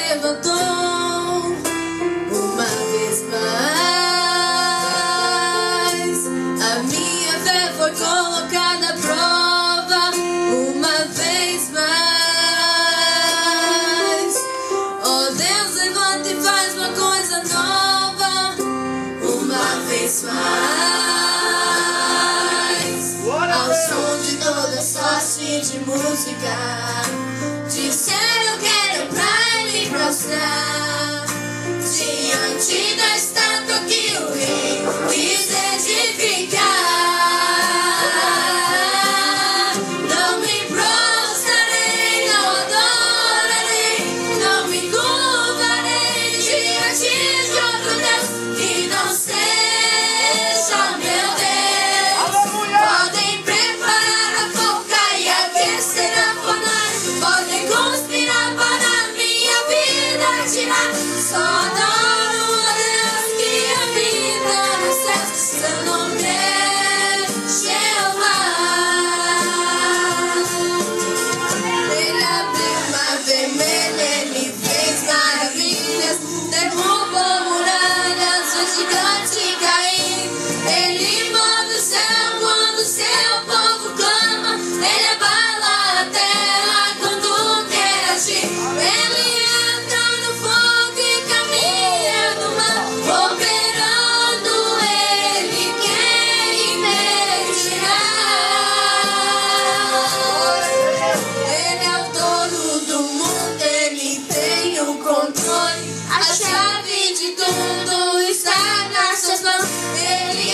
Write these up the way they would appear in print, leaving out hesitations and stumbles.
levantou uma vez mais. A minha fé foi colocada à prova uma vez mais. Oh Deus, levanta e faz uma coisa nova uma vez mais. Ao som de toda sorte de música, disseram eu quero pra me prostrar diante da estátua que o rei quis edificar. Não me prostrarei, não adorarei, não me curvarei diante de outro Deus que não seja meu Deus. Podem preparar a forca e aquecer a fornalha, podem conspirar para minha vida tirar. Só adoro a Deus que habita nos céus, seu nome é Jeová. Ele abriu o mar vermelho, ele fez maravilhas, derrubou muralhas, o gigante cair. Ele move o céu quando o seu povo clama, ele abala a terra quando quer agir. Ele entra no fogo e caminha no mar, operando ele quem impedirá. Ele é o dono do mundo, ele tem o controle, a chave de tudo está nas suas mãos. Ele é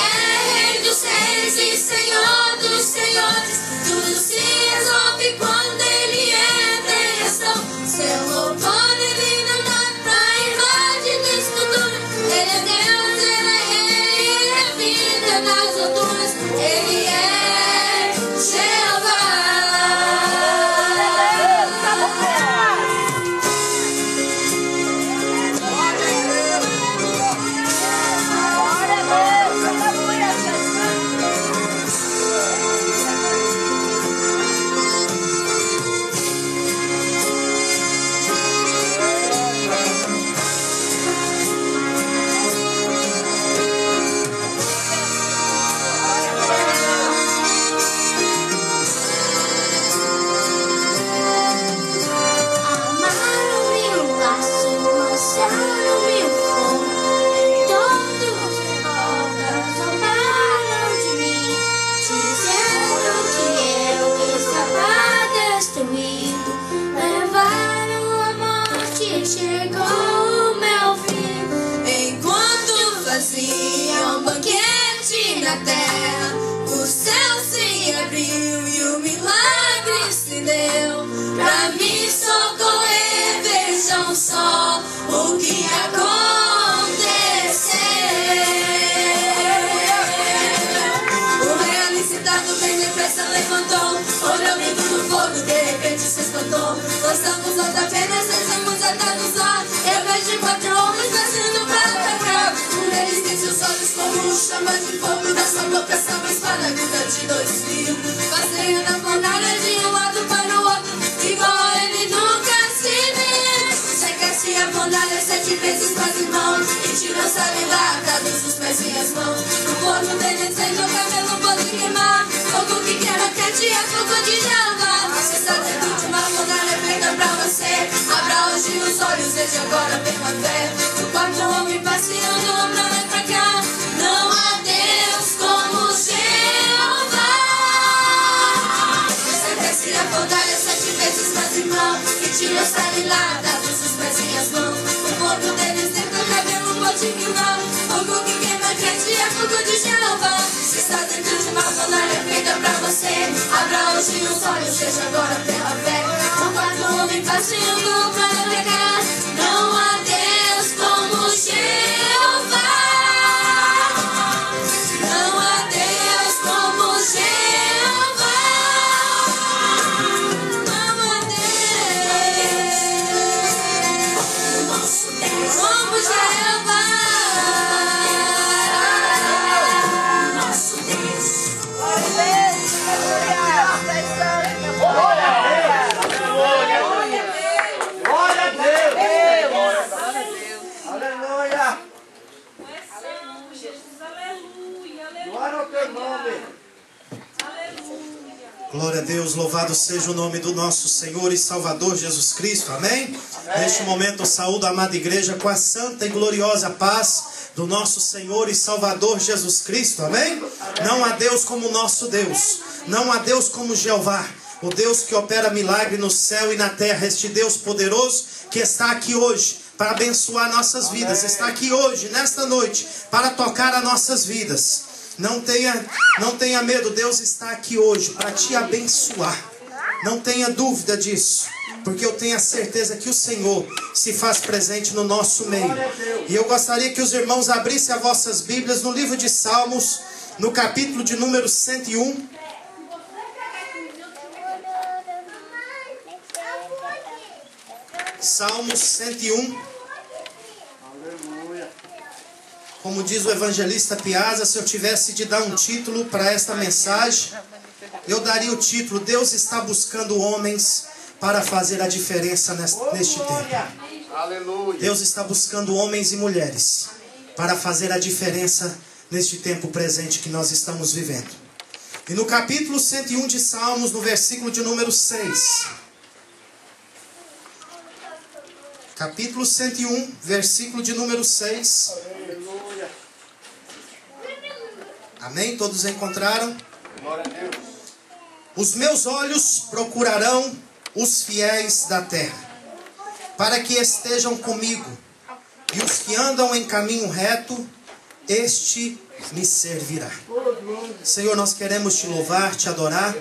rei dos reis e senhor dos senhores, tudo se resolve quando ele entra em ação. Seu louvor ele não dá pra invadir do futuro. Ele é Deus, ele é rei, ele é vida nas alturas. Ele é Jeová. Amaram-me o laço, lançaram-me o fogo, todos os povos zombaram de mim, dizendo que eu estava destruído, levaram a morte e chegou o meu fim. Enquanto faziam banquete na terra, o céu se abriu e o milagre se deu. Pra me socorrer, vejam só o que aconteceu. O rei alicitado bem depressa levantou, olhou dentro do fogo, de repente se espantou. Lançamos outra pedra, estamos atados lá. Eu vejo 4 homens descendo pra atacar. Um deles tem seus olhos como chama de fogo, da sua boca sai uma espada aguda de 2 fios. Passeia na fornalha de um lado para o outro, igual ele nunca se viu. Seca-se a fornalha 7 vezes com as mãos e tirou sal e lata dos pés e as mãos. O forno dele acende, o cabelo pode queimar. Fogo que queima quente é fogo de Jeová. Você está dentro de uma fornalha feita pra você. Abra hoje os olhos, veja agora pela fé. O 4 homem passeando pra lá e pra cá. Não há Deus como Jeová. Seca-se a fornalha 7 vezes com as mãos e tirou sal e lata dos pés e as mãos. O fogo deles dentro do cabelo pode queimar. Fogo que queima quente é fogo de Jeová. Se está dentro de uma fornalha feita pra você, abra hoje os olhos, seja agora pela fé. O 4 homem passeando pra lá e pra cá. Não há Deus como Jeová. Não há Deus como Jeová. Não há Deus como Jeová. Deus, louvado seja o nome do nosso Senhor e Salvador Jesus Cristo, amém? Neste momento eu saúdo a amada igreja com a santa e gloriosa paz do nosso Senhor e Salvador Jesus Cristo, amém? Não há Deus como nosso Deus, não há Deus como Jeová, o Deus que opera milagre no céu e na terra, este Deus poderoso que está aqui hoje para abençoar nossas vidas, está aqui hoje, nesta noite, para tocar as nossas vidas. Não tenha medo, Deus está aqui hoje para te abençoar. Não tenha dúvida disso, porque eu tenho a certeza que o Senhor se faz presente no nosso meio. E eu gostaria que os irmãos abrissem as vossas Bíblias no livro de Salmos, no capítulo de número 101. Salmos 101. Como diz o evangelista Piazza, se eu tivesse de dar um título para esta mensagem, eu daria o título: Deus está buscando homens para fazer a diferença neste tempo. Deus está buscando homens e mulheres para fazer a diferença neste tempo presente que nós estamos vivendo. E no capítulo 101 de Salmos, no versículo de número 6. Capítulo 101, versículo de número 6. Amém? Todos encontraram? Glória a Deus. Os meus olhos procurarão os fiéis da terra, para que estejam comigo, e os que andam em caminho reto, este me servirá. Senhor, nós queremos te louvar, te adorar,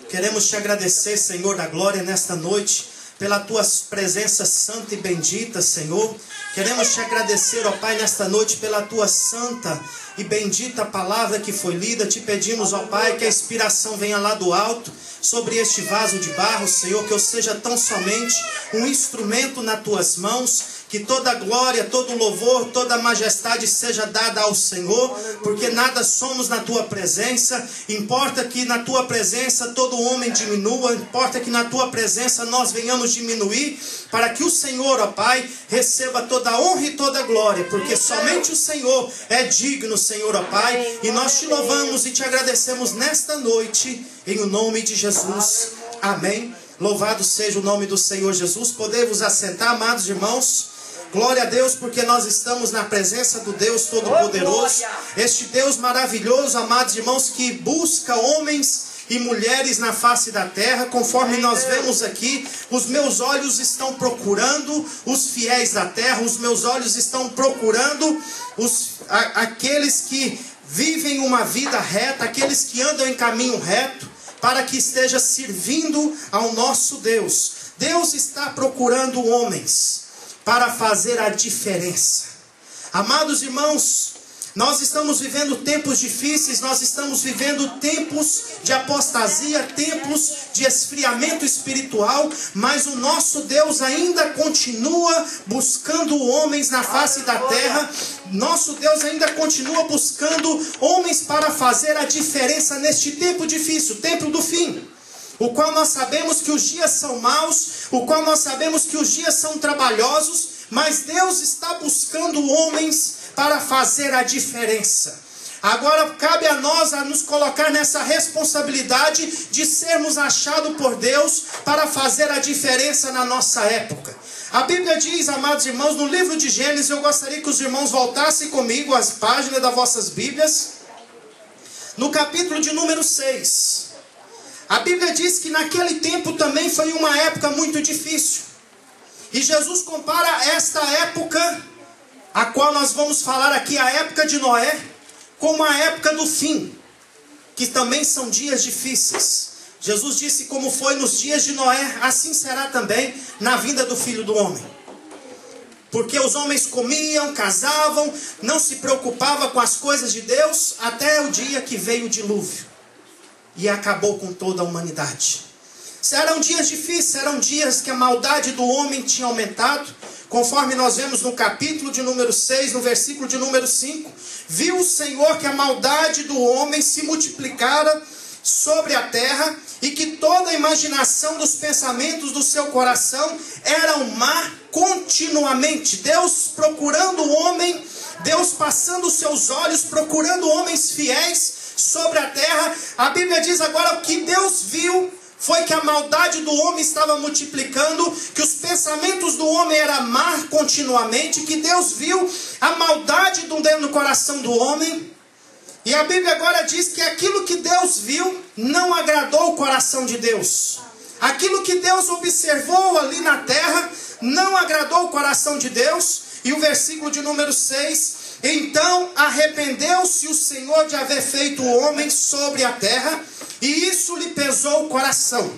queremos te agradecer, Senhor da glória, nesta noite, pela tua presença santa e bendita, Senhor. Queremos te agradecer, ó Pai, nesta noite, pela tua santa e bendita palavra que foi lida. Te pedimos, ó Pai, que a inspiração venha lá do alto, sobre este vaso de barro, Senhor, que eu seja tão somente um instrumento nas tuas mãos, que toda glória, todo louvor, toda majestade seja dada ao Senhor, porque nada somos na tua presença. Importa que na tua presença todo homem diminua, importa que na tua presença nós venhamos diminuir, para que o Senhor, ó Pai, receba toda a honra e toda a glória, porque somente o Senhor é digno, Senhor, ó Pai, e nós te louvamos e te agradecemos nesta noite, em o nome de Jesus, amém. Louvado seja o nome do Senhor Jesus. Podemos assentar, amados irmãos. Glória a Deus, porque nós estamos na presença do Deus Todo-Poderoso, este Deus maravilhoso, amados irmãos, que busca homens e mulheres na face da terra, conforme nós vemos aqui. Os meus olhos estão procurando os fiéis da terra, os meus olhos estão procurando aqueles que vivem uma vida reta, aqueles que andam em caminho reto, para que esteja servindo ao nosso Deus. Deus está procurando homens para fazer a diferença. Amados irmãos, nós estamos vivendo tempos difíceis, nós estamos vivendo tempos de apostasia, tempos de esfriamento espiritual, mas o nosso Deus ainda continua buscando homens na face da terra. Nosso Deus ainda continua buscando homens para fazer a diferença neste tempo difícil, tempo do fim, o qual nós sabemos que os dias são maus, o qual nós sabemos que os dias são trabalhosos, mas Deus está buscando homens para fazer a diferença. Agora cabe a nós a nos colocar nessa responsabilidade de sermos achados por Deus para fazer a diferença na nossa época. A Bíblia diz, amados irmãos, no livro de Gênesis, eu gostaria que os irmãos voltassem comigo às páginas das vossas Bíblias, no capítulo de número 6. A Bíblia diz que naquele tempo também foi uma época muito difícil. E Jesus compara esta época, a qual nós vamos falar aqui, a época de Noé, como a época do fim, que também são dias difíceis. Jesus disse: como foi nos dias de Noé, assim será também na vinda do Filho do Homem. Porque os homens comiam, casavam, não se preocupavam com as coisas de Deus, até o dia que veio o dilúvio e acabou com toda a humanidade. Eram dias difíceis, eram dias que a maldade do homem tinha aumentado, conforme nós vemos no capítulo de número 6, no versículo de número 5. Viu o Senhor que a maldade do homem se multiplicara sobre a terra, e que toda a imaginação dos pensamentos do seu coração era um má continuamente. Deus procurando o homem, Deus passando os seus olhos, procurando homens fiéis sobre a terra. A Bíblia diz agora: o que Deus viu foi que a maldade do homem estava multiplicando, que os pensamentos do homem eram má continuamente, que Deus viu a maldade no coração do homem. E a Bíblia agora diz que aquilo que Deus viu não agradou o coração de Deus. Aquilo que Deus observou ali na terra não agradou o coração de Deus. E o versículo de número 6: então arrependeu-se o Senhor de haver feito o homem sobre a terra, e isso lhe pesou o coração.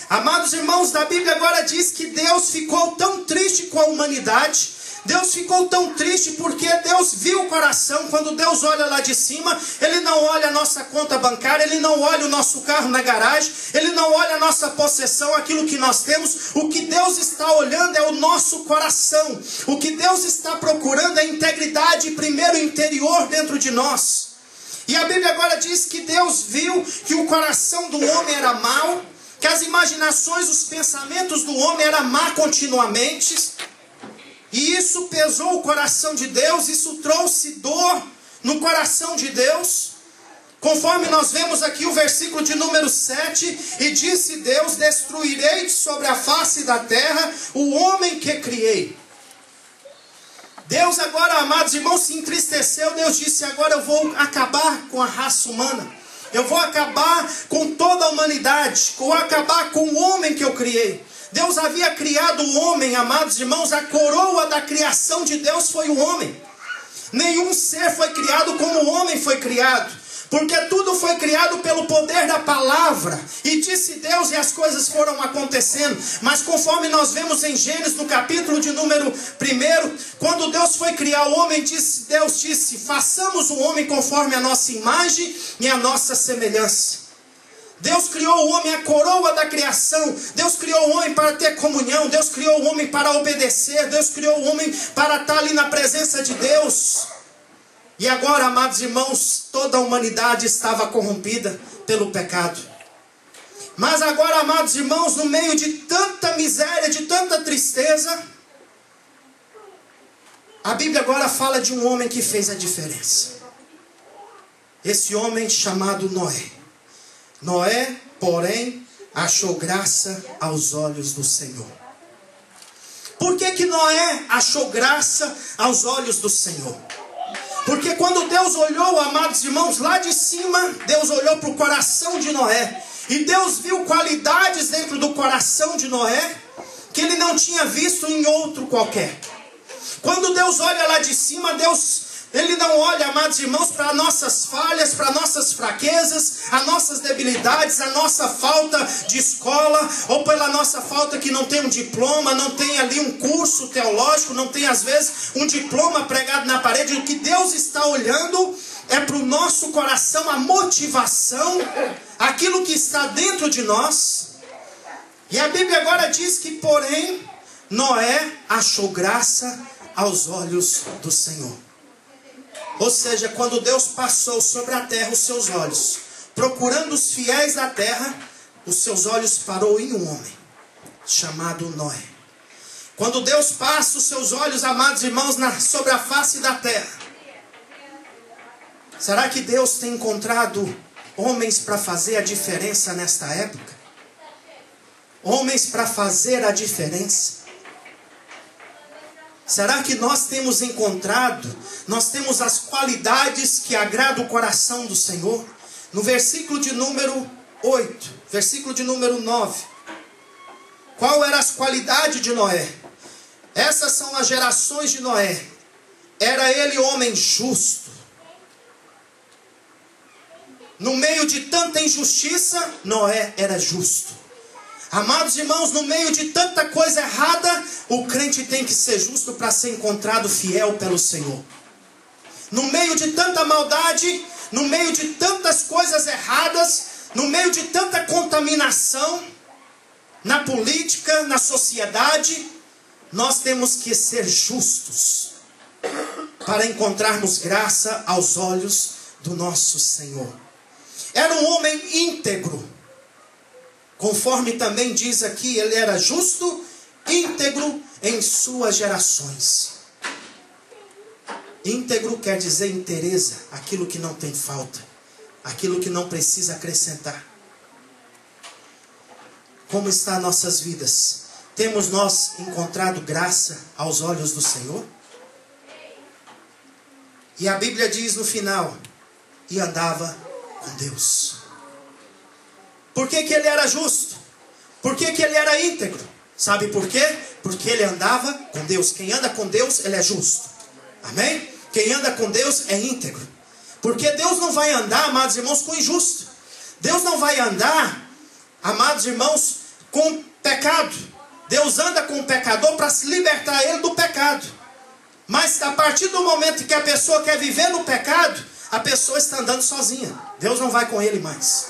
Amados irmãos, da Bíblia agora diz que Deus ficou tão triste com a humanidade. Deus ficou tão triste porque Deus viu o coração. Quando Deus olha lá de cima, Ele não olha a nossa conta bancária, Ele não olha o nosso carro na garagem, Ele não olha a nossa possessão, aquilo que nós temos. O que Deus está olhando é o nosso coração. O que Deus está procurando é a integridade primeiro interior dentro de nós. E a Bíblia agora diz que Deus viu que o coração do homem era mau, que as imaginações, os pensamentos do homem eram má continuamente. E isso pesou o coração de Deus, isso trouxe dor no coração de Deus. Conforme nós vemos aqui o versículo de número 7, e disse Deus: destruirei sobre a face da terra o homem que criei. Deus agora, amados irmãos, se entristeceu. Deus disse: agora eu vou acabar com a raça humana. Eu vou acabar com toda a humanidade. Eu vou acabar com o homem que eu criei. Deus havia criado o homem, amados irmãos. A coroa da criação de Deus foi o homem. Nenhum ser foi criado como o homem foi criado, porque tudo foi criado pelo poder da palavra. E disse Deus, e as coisas foram acontecendo. Mas conforme nós vemos em Gênesis, no capítulo de número 1, quando Deus foi criar o homem, Deus disse: façamos o homem conforme a nossa imagem e a nossa semelhança. Deus criou o homem, a coroa da criação. Deus criou o homem para ter comunhão. Deus criou o homem para obedecer. Deus criou o homem para estar ali na presença de Deus. E agora, amados irmãos, toda a humanidade estava corrompida pelo pecado. Mas agora, amados irmãos, no meio de tanta miséria, de tanta tristeza, a Bíblia agora fala de um homem que fez a diferença. Esse homem chamado Noé. Noé, porém, achou graça aos olhos do Senhor. Por que Noé achou graça aos olhos do Senhor? Porque quando Deus olhou, amados irmãos, lá de cima, Deus olhou para o coração de Noé. E Deus viu qualidades dentro do coração de Noé que ele não tinha visto em outro qualquer. Quando Deus olha lá de cima, Ele não olha, amados irmãos, para nossas falhas, para nossas fraquezas, as nossas debilidades, a nossa falta de escola, ou pela nossa falta que não tem um diploma, não tem ali um curso teológico, não tem às vezes um diploma pregado na parede. O que Deus está olhando é para o nosso coração, a motivação, aquilo que está dentro de nós. E a Bíblia agora diz que, porém, Noé achou graça aos olhos do Senhor. Ou seja, quando Deus passou sobre a terra os seus olhos, procurando os fiéis da terra, os seus olhos parou em um homem, chamado Noé. Quando Deus passa os seus olhos, amados irmãos, sobre a face da terra, será que Deus tem encontrado homens para fazer a diferença nesta época? Homens para fazer a diferença? Será que nós temos encontrado, nós temos as qualidades que agradam o coração do Senhor? No versículo de número 8, versículo de número 9. Qual eram as qualidades de Noé? Essas são as gerações de Noé. Era ele homem justo. No meio de tanta injustiça, Noé era justo. Amados irmãos, no meio de tanta coisa errada, o crente tem que ser justo para ser encontrado fiel pelo Senhor. No meio de tanta maldade, no meio de tantas coisas erradas, no meio de tanta contaminação, na política, na sociedade, nós temos que ser justos para encontrarmos graça aos olhos do nosso Senhor. Era um homem íntegro. Conforme também diz aqui, ele era justo, íntegro em suas gerações. Íntegro quer dizer inteireza, aquilo que não tem falta, aquilo que não precisa acrescentar. como está nossas vidas? Temos nós encontrado graça aos olhos do Senhor? E a Bíblia diz no final, e andava com Deus. Por que que ele era justo? Por que que ele era íntegro? Sabe por quê? Porque ele andava com Deus. Quem anda com Deus, ele é justo. Amém? Quem anda com Deus é íntegro. Porque Deus não vai andar, amados irmãos, com injusto. Deus não vai andar, amados irmãos, com pecado. Deus anda com o pecador para se libertar ele do pecado. Mas a partir do momento que a pessoa quer viver no pecado, a pessoa está andando sozinha. Deus não vai com ele mais.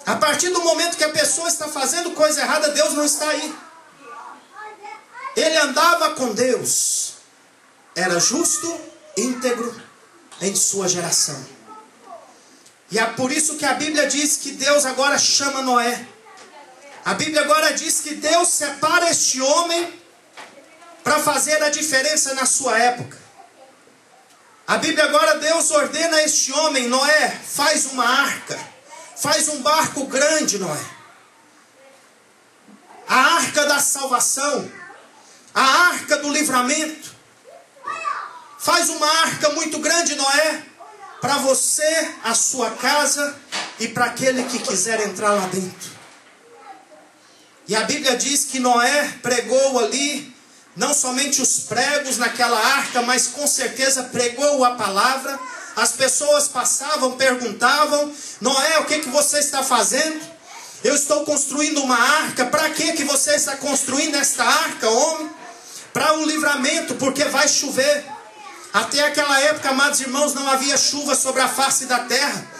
A partir do momento que a pessoa está fazendo coisa errada, Deus não está aí. Ele andava com Deus. Era justo, íntegro em sua geração. E é por isso que a Bíblia diz que Deus agora chama Noé. A Bíblia agora diz que Deus separa este homem para fazer a diferença na sua época. A Bíblia agora, Deus ordena a este homem, Noé, faz uma arca, faz um barco grande, Noé. A arca da salvação, a arca do livramento. Faz uma arca muito grande, Noé, para você, a sua casa e para aquele que quiser entrar lá dentro. E a Bíblia diz que Noé pregou ali, não somente os pregos naquela arca, mas com certeza pregou a palavra. As pessoas passavam, perguntavam, Noé, o que você está fazendo? Eu estou construindo uma arca. Para que você está construindo esta arca, homem? Para um livramento, porque vai chover. Até aquela época, amados irmãos, não havia chuva sobre a face da terra.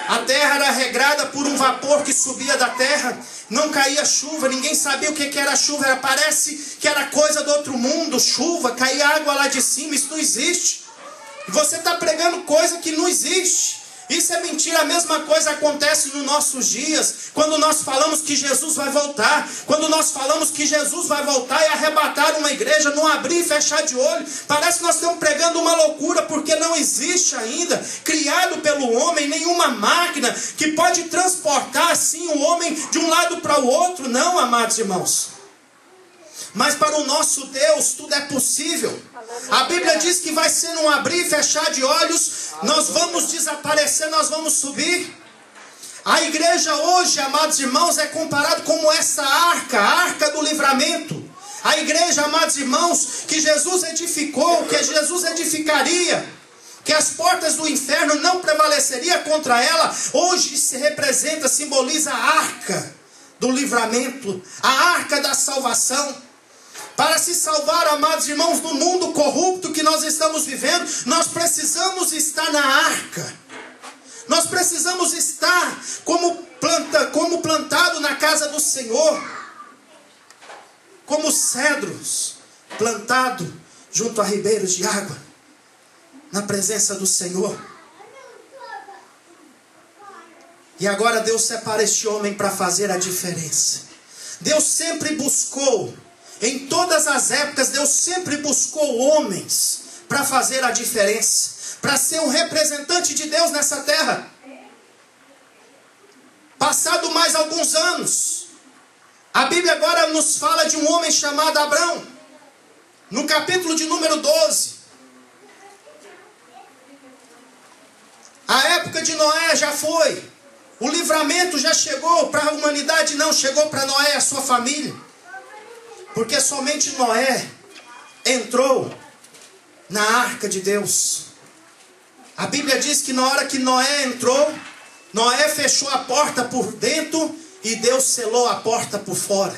A terra era regrada por um vapor que subia da terra. Não caía chuva, ninguém sabia o que era chuva. Parece que era coisa do outro mundo, chuva, caía água lá de cima. Isso não existe. Você está pregando coisa que não existe. Isso é mentira. A mesma coisa acontece nos nossos dias, quando nós falamos que Jesus vai voltar. Quando nós falamos que Jesus vai voltar e arrebatar uma igreja, não abrir e fechar de olho, parece que nós estamos pregando uma loucura, porque não existe ainda, criado pelo homem, nenhuma máquina que pode transportar assim o homem de um lado para o outro. Não, amados irmãos. Mas para o nosso Deus tudo é possível. A Bíblia diz que vai ser num abrir e fechar de olhos. Nós vamos desaparecer, nós vamos subir. A igreja hoje, amados irmãos, é comparado como essa arca, a arca do livramento. A igreja, amados irmãos, que Jesus edificou, que Jesus edificaria, que as portas do inferno não prevaleceriam contra ela, hoje se representa, simboliza a arca do livramento, a arca da salvação. Para se salvar, amados irmãos, do mundo corrupto que nós estamos vivendo, nós precisamos estar na arca. Nós precisamos estar como plantado na casa do Senhor. Como cedros plantados junto a ribeiros de água. Na presença do Senhor. E agora Deus separa este homem para fazer a diferença. Deus sempre buscou, em todas as épocas, Deus sempre buscou homens para fazer a diferença, para ser um representante de Deus nessa terra. Passado mais alguns anos, a Bíblia agora nos fala de um homem chamado Abrão, no capítulo de número 12. A época de Noé já foi, o livramento já chegou para a humanidade, não chegou para Noé e a sua família. Porque somente Noé entrou na arca de Deus. A Bíblia diz que na hora que Noé entrou, Noé fechou a porta por dentro e Deus selou a porta por fora.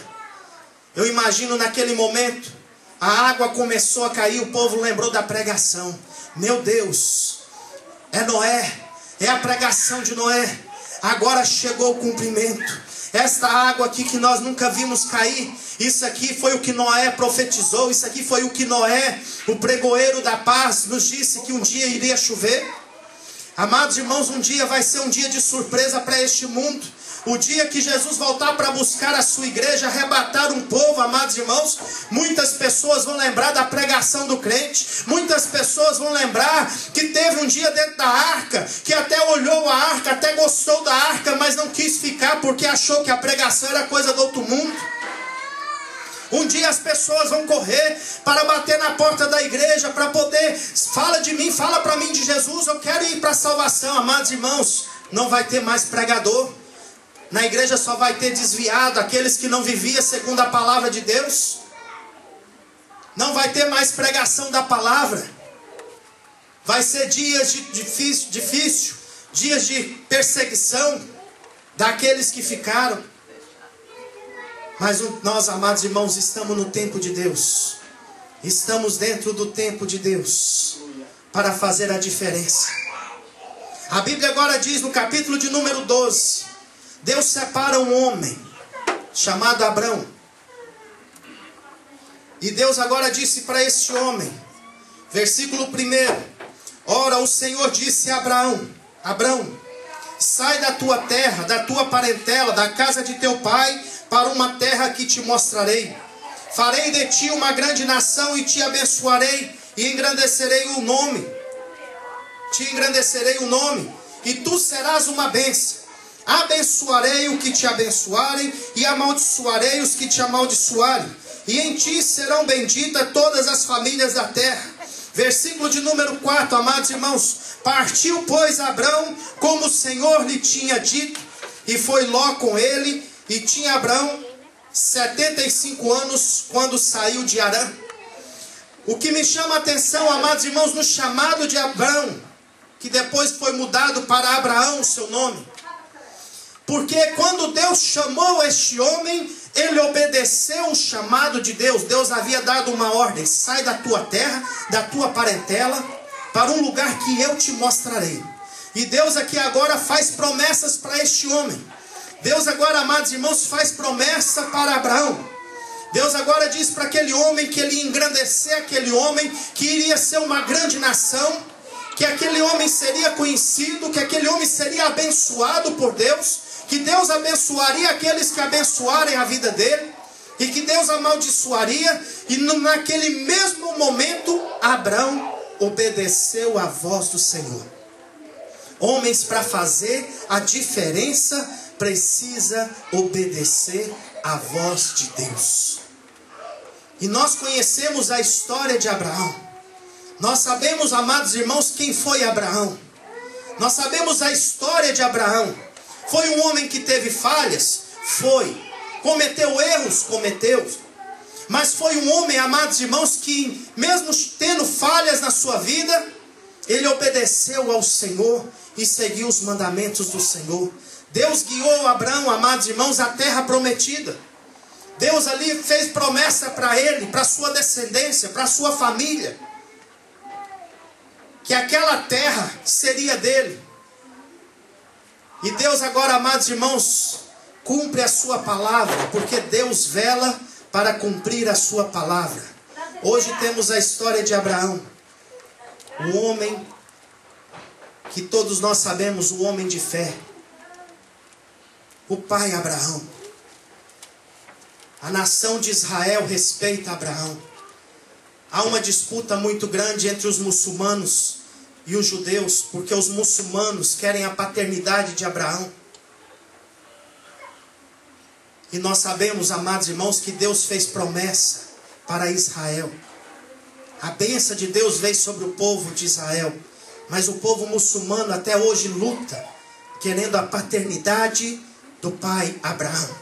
Eu imagino naquele momento, a água começou a cair, o povo lembrou da pregação. Meu Deus, é Noé, é a pregação de Noé. Agora chegou o cumprimento. Esta água aqui que nós nunca vimos cair, isso aqui foi o que Noé profetizou, isso aqui foi o que Noé, o pregoeiro da paz, nos disse que um dia iria chover. Amados irmãos, um dia vai ser um dia de surpresa para este mundo. O dia que Jesus voltar para buscar a sua igreja, arrebatar um povo, amados irmãos, muitas pessoas vão lembrar da pregação do crente. Muitas pessoas vão lembrar que teve um dia dentro da arca, que até olhou a arca, até gostou da arca, mas não quis ficar porque achou que a pregação era coisa do outro mundo. Um dia as pessoas vão correr para bater na porta da igreja, para poder, fala de mim, fala para mim de Jesus, eu quero ir para a salvação. Amados irmãos, não vai ter mais pregador. Na igreja só vai ter desviado, aqueles que não viviam segundo a palavra de Deus. Não vai ter mais pregação da palavra. Vai ser dias difícil, dias de perseguição daqueles que ficaram. Mas nós, amados irmãos, estamos no tempo de Deus. Estamos dentro do tempo de Deus para fazer a diferença. A Bíblia agora diz no capítulo de número 12, Deus separa um homem chamado Abrão. E Deus agora disse para este homem, versículo 1: Ora, o Senhor disse a Abraão: Abrão, sai da tua terra, da tua parentela, da casa de teu pai, para uma terra que te mostrarei. Farei de ti uma grande nação e te abençoarei e engrandecerei o nome. Te engrandecerei o nome, e tu serás uma bênção. Abençoarei o que te abençoarem e amaldiçoarei os que te amaldiçoarem. E em ti serão benditas todas as famílias da terra. Versículo de número 4, amados irmãos. Partiu, pois, Abrão, como o Senhor lhe tinha dito, e foi Ló com ele, e tinha Abrão 75 anos quando saiu de Harã. O que me chama a atenção, amados irmãos, no chamado de Abrão, que depois foi mudado para Abraão, o seu nome. Porque quando Deus chamou este homem, ele obedeceu o chamado de Deus. Deus havia dado uma ordem: sai da tua terra, da tua parentela, para um lugar que eu te mostrarei. E Deus aqui agora faz promessas para este homem. Deus agora, amados irmãos, faz promessa para Abraão. Deus agora diz para aquele homem que ele ia engrandecer aquele homem, que iria ser uma grande nação, que aquele homem seria conhecido, que aquele homem seria abençoado por Deus, que Deus abençoaria aqueles que abençoarem a vida dele, e que Deus amaldiçoaria. E naquele mesmo momento, Abrão obedeceu à voz do Senhor. Homens, para fazer a diferença, precisa obedecer à voz de Deus. E nós conhecemos a história de Abraão. Nós sabemos, amados irmãos, quem foi Abraão. Nós sabemos a história de Abraão. Foi um homem que teve falhas? Foi. Cometeu erros? Cometeu. Mas foi um homem, amados irmãos, que mesmo tendo falhas na sua vida, ele obedeceu ao Senhor e seguiu os mandamentos do Senhor. Deus guiou Abraão, amados irmãos, à terra prometida. Deus ali fez promessa para ele, para sua descendência, para sua família, que aquela terra seria dele. E Deus agora, amados irmãos, cumpre a sua palavra, porque Deus vela para cumprir a sua palavra. Hoje temos a história de Abraão, o homem que todos nós sabemos, o homem de fé, o pai Abraão. A nação de Israel respeita Abraão. Há uma disputa muito grande entre os muçulmanos e os judeus, porque os muçulmanos querem a paternidade de Abraão. E nós sabemos, amados irmãos, que Deus fez promessa para Israel. A bênção de Deus veio sobre o povo de Israel. Mas o povo muçulmano até hoje luta, querendo a paternidade do pai Abraão.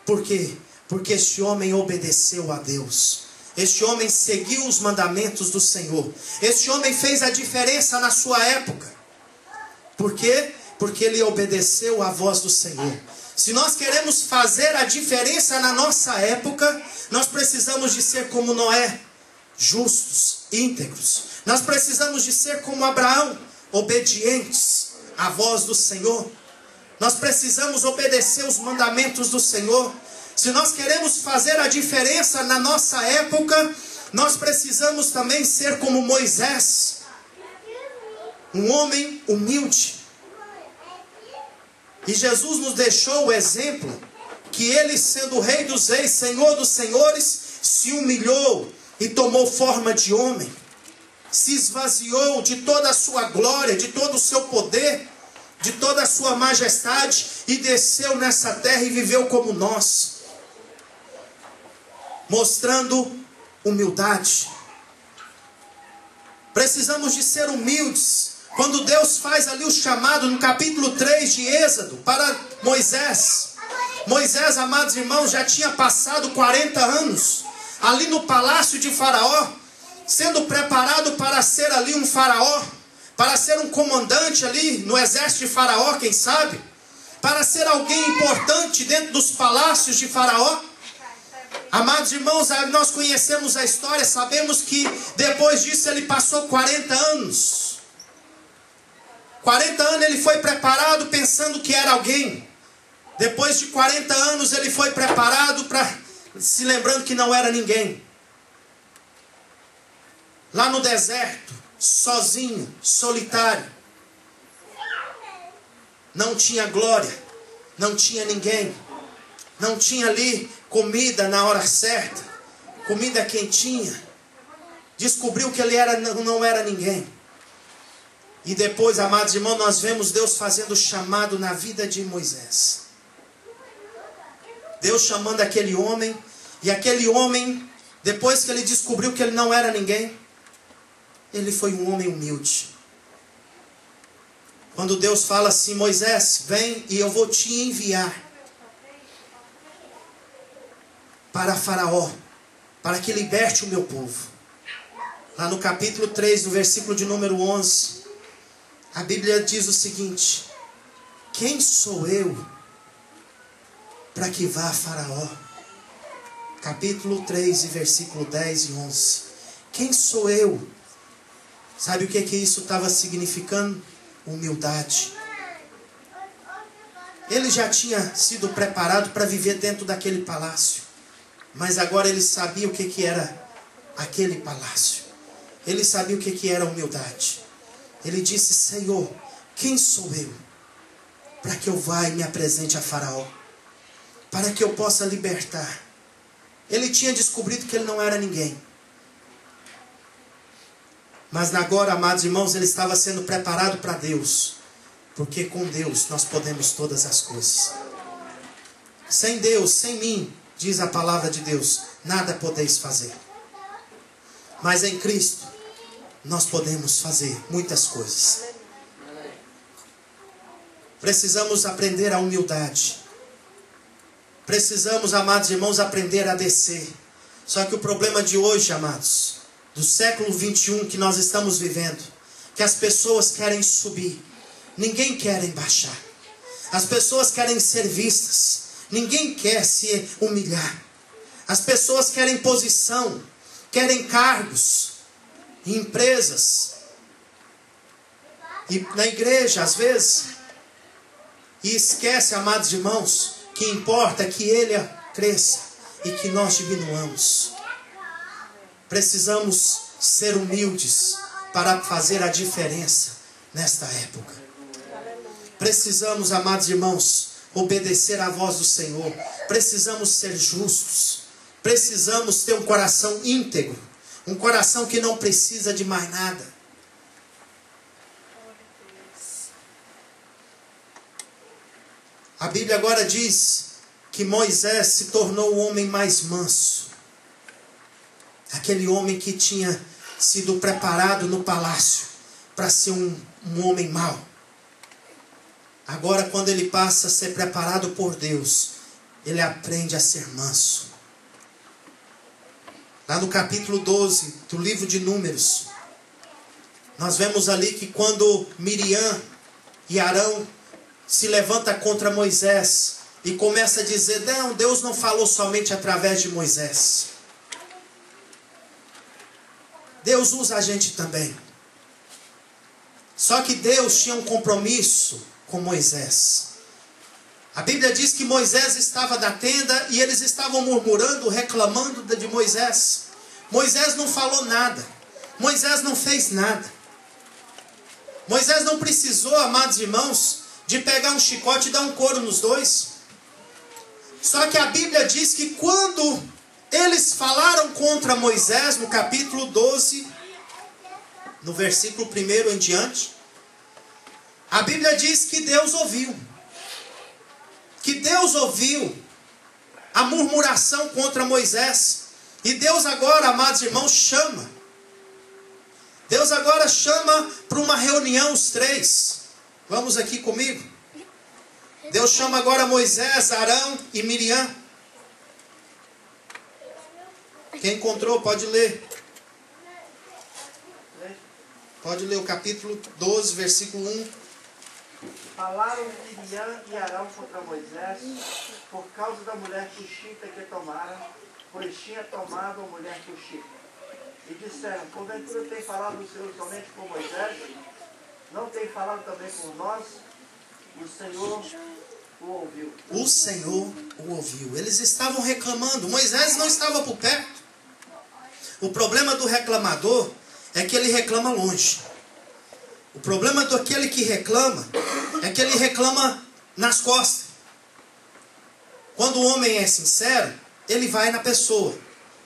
Por quê? Porque este homem obedeceu a Deus. Este homem seguiu os mandamentos do Senhor. Este homem fez a diferença na sua época. Por quê? Porque ele obedeceu à voz do Senhor. Se nós queremos fazer a diferença na nossa época, nós precisamos de ser como Noé, justos, íntegros. Nós precisamos de ser como Abraão, obedientes à voz do Senhor. Nós precisamos obedecer os mandamentos do Senhor. Se nós queremos fazer a diferença na nossa época, nós precisamos também ser como Moisés, um homem humilde. E Jesus nos deixou o exemplo que ele, sendo o Rei dos Reis, Senhor dos Senhores, se humilhou e tomou forma de homem. Se esvaziou de toda a sua glória, de todo o seu poder, de toda a sua majestade, e desceu nessa terra e viveu como nós, mostrando humildade. Precisamos de ser humildes. Quando Deus faz ali o chamado no capítulo 3 de Êxodo para Moisés. Moisés, amados irmãos, já tinha passado 40 anos ali no palácio de Faraó, sendo preparado para ser ali um faraó, para ser um comandante ali no exército de Faraó, quem sabe, para ser alguém importante dentro dos palácios de Faraó. Amados irmãos, nós conhecemos a história, sabemos que depois disso ele passou 40 anos. 40 anos ele foi preparado pensando que era alguém. Depois de 40 anos ele foi preparado se lembrando que não era ninguém. Lá no deserto, sozinho, solitário. Não tinha glória, não tinha ninguém. Não tinha ali comida na hora certa, comida quentinha. Descobriu que ele não era ninguém. E depois, amados irmãos, nós vemos Deus fazendo o chamado na vida de Moisés. Deus chamando aquele homem, e aquele homem, depois que ele descobriu que ele não era ninguém, ele foi um homem humilde. Quando Deus fala assim: Moisés, vem e eu vou te enviar para Faraó, para que liberte o meu povo. Lá no capítulo 3, no versículo de número 11, a Bíblia diz o seguinte: quem sou eu para que vá a Faraó? Capítulo 3, versículo 10 e 11. Quem sou eu? Sabe o que isso estava significando? Humildade. Ele já tinha sido preparado para viver dentro daquele palácio, mas agora ele sabia o que era aquele palácio. Ele sabia o que era humildade. Ele disse: Senhor, quem sou eu para que eu vá e me apresente a Faraó, para que eu possa libertar? Ele tinha descobrido que ele não era ninguém. Mas agora, amados irmãos, ele estava sendo preparado para Deus. Porque com Deus nós podemos todas as coisas. Sem Deus, sem mim, diz a palavra de Deus, nada podeis fazer. Mas em Cristo nós podemos fazer muitas coisas. Precisamos aprender a humildade. Precisamos, amados irmãos, aprender a descer. Só que o problema de hoje, amados, do século 21 que nós estamos vivendo, que as pessoas querem subir, ninguém quer baixar. As pessoas querem ser vistas, ninguém quer se humilhar. As pessoas querem posição, querem cargos, empresas, e na igreja às vezes, e esquece, amados irmãos, que importa que ele cresça e que nós diminuamos. Precisamos ser humildes para fazer a diferença nesta época. Precisamos, amados irmãos, obedecer à voz do Senhor. Precisamos ser justos. Precisamos ter um coração íntegro. Um coração que não precisa de mais nada. A Bíblia agora diz que Moisés se tornou o homem mais manso. Aquele homem que tinha sido preparado no palácio para ser um homem mau. Agora, quando ele passa a ser preparado por Deus, ele aprende a ser manso. Lá no capítulo 12 do livro de Números, nós vemos ali que quando Miriam e Arão se levanta contra Moisés e começa a dizer: não, Deus não falou somente através de Moisés. Deus usa a gente também. Só que Deus tinha um compromisso com Moisés. A Bíblia diz que Moisés estava na tenda e eles estavam murmurando, reclamando de Moisés. Moisés não falou nada. Moisés não fez nada. Moisés não precisou, amados irmãos, de pegar um chicote e dar um couro nos dois. Só que a Bíblia diz que quando eles falaram contra Moisés, no capítulo 12, no versículo 1 em diante, a Bíblia diz que Deus ouviu. Que Deus ouviu a murmuração contra Moisés. E Deus agora, amados irmãos, chama. Deus agora chama para uma reunião os três. Vamos aqui comigo. Deus chama agora Moisés, Arão e Miriam. Quem encontrou pode ler. Pode ler o capítulo 12, versículo 1. Falaram Miriam e Arão contra Moisés por causa da mulher cuxita que tomara, pois tinha tomado a mulher cuxita. E disseram, porventura tem falado o Senhor somente por Moisés? Não tem falado também por nós? O Senhor o ouviu. O Senhor o ouviu. Eles estavam reclamando. Moisés não estava por perto. O problema do reclamador é que ele reclama longe. O problema daquele que reclama é que ele reclama nas costas. Quando o homem é sincero, ele vai na pessoa.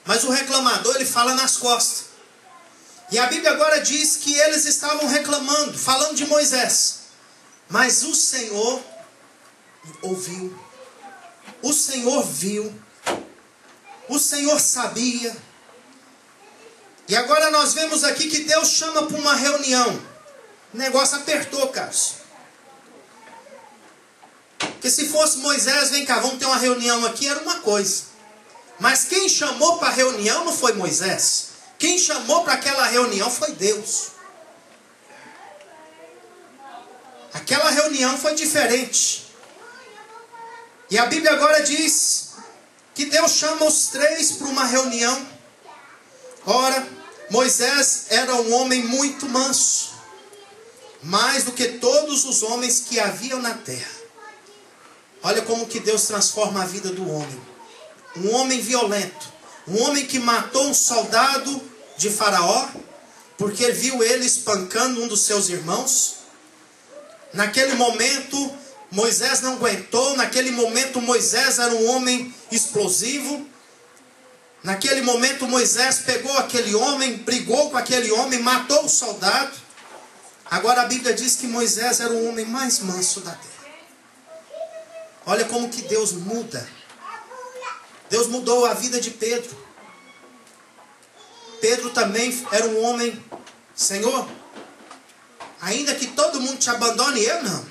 Mas o reclamador, ele fala nas costas. E a Bíblia agora diz que eles estavam reclamando, falando de Moisés. Mas o Senhor ouviu. O Senhor viu. O Senhor sabia. E agora nós vemos aqui que Deus chama para uma reunião. O negócio apertou, caros. Porque se fosse Moisés, vem cá, vamos ter uma reunião aqui, era uma coisa. Mas quem chamou para a reunião não foi Moisés. Quem chamou para aquela reunião foi Deus. Aquela reunião foi diferente. E a Bíblia agora diz que Deus chama os três para uma reunião. Ora, Moisés era um homem muito manso, mais do que todos os homens que haviam na terra. Olha como que Deus transforma a vida do homem. Um homem violento, um homem que matou um soldado de Faraó, porque viu ele espancando um dos seus irmãos. Naquele momento, Moisés não aguentou. Naquele momento, Moisés era um homem explosivo. Naquele momento, Moisés pegou aquele homem, brigou com aquele homem, matou o soldado. Agora a Bíblia diz que Moisés era o homem mais manso da terra. Olha como que Deus muda. Deus mudou a vida de Pedro. Pedro também era um homem, Senhor, ainda que todo mundo te abandone, eu não.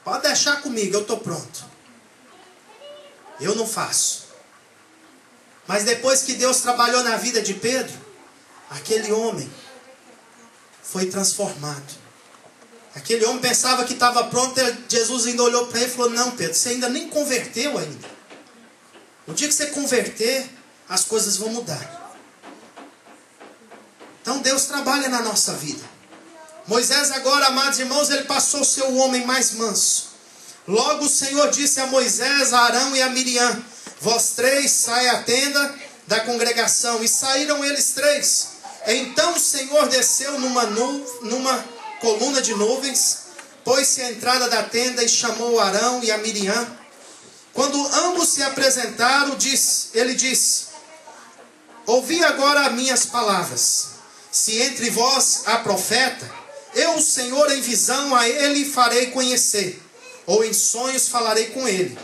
Pode deixar comigo, eu estou pronto. Eu não faço. Mas depois que Deus trabalhou na vida de Pedro, aquele homem foi transformado. Aquele homem pensava que estava pronto. Jesus ainda olhou para ele e falou, não, Pedro, você ainda nem converteu ainda. O dia que você converter, as coisas vão mudar. Então Deus trabalha na nossa vida. Moisés agora, amados irmãos, ele passou a ser o homem mais manso. Logo o Senhor disse a Moisés, a Arão e a Miriam, vós três saem à tenda da congregação. E saíram eles três. Então o Senhor desceu numa coluna de nuvens, pôs-se à entrada da tenda e chamou Arão e a Miriam. Quando ambos se apresentaram, ele disse, ouvi agora as minhas palavras. Se entre vós há profeta, eu, o Senhor, em visão a ele farei conhecer, ou em sonhos falarei com ele.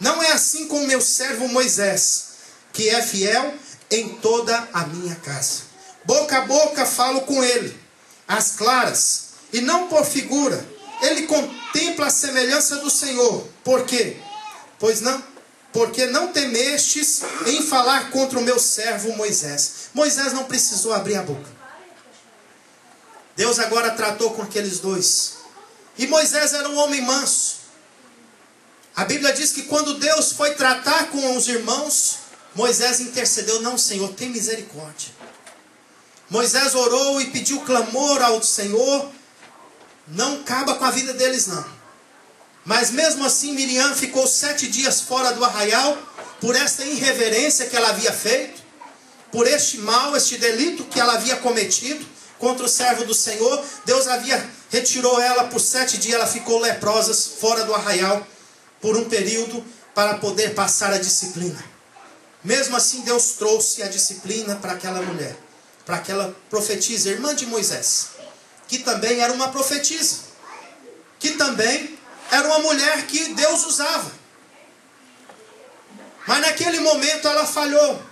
Não é assim com o meu servo Moisés, que é fiel em toda a minha casa. Boca a boca falo com ele, às claras, e não por figura. Ele contempla a semelhança do Senhor. Por quê? Porque não temestes em falar contra o meu servo Moisés. Moisés não precisou abrir a boca. Deus agora tratou com aqueles dois. E Moisés era um homem manso. A Bíblia diz que quando Deus foi tratar com os irmãos, Moisés intercedeu, não, Senhor, tem misericórdia. Moisés orou e pediu clamor ao Senhor, não acaba com a vida deles não. Mas mesmo assim Miriam ficou 7 dias fora do arraial, por esta irreverência que ela havia feito, por este mal, este delito que ela havia cometido contra o servo do Senhor. Deus havia retirou ela por 7 dias, ela ficou leprosa fora do arraial por um período para poder passar a disciplina. Mesmo assim, Deus trouxe a disciplina para aquela mulher, para aquela profetisa, irmã de Moisés, que também era uma profetisa, que também era uma mulher que Deus usava. Mas naquele momento ela falhou.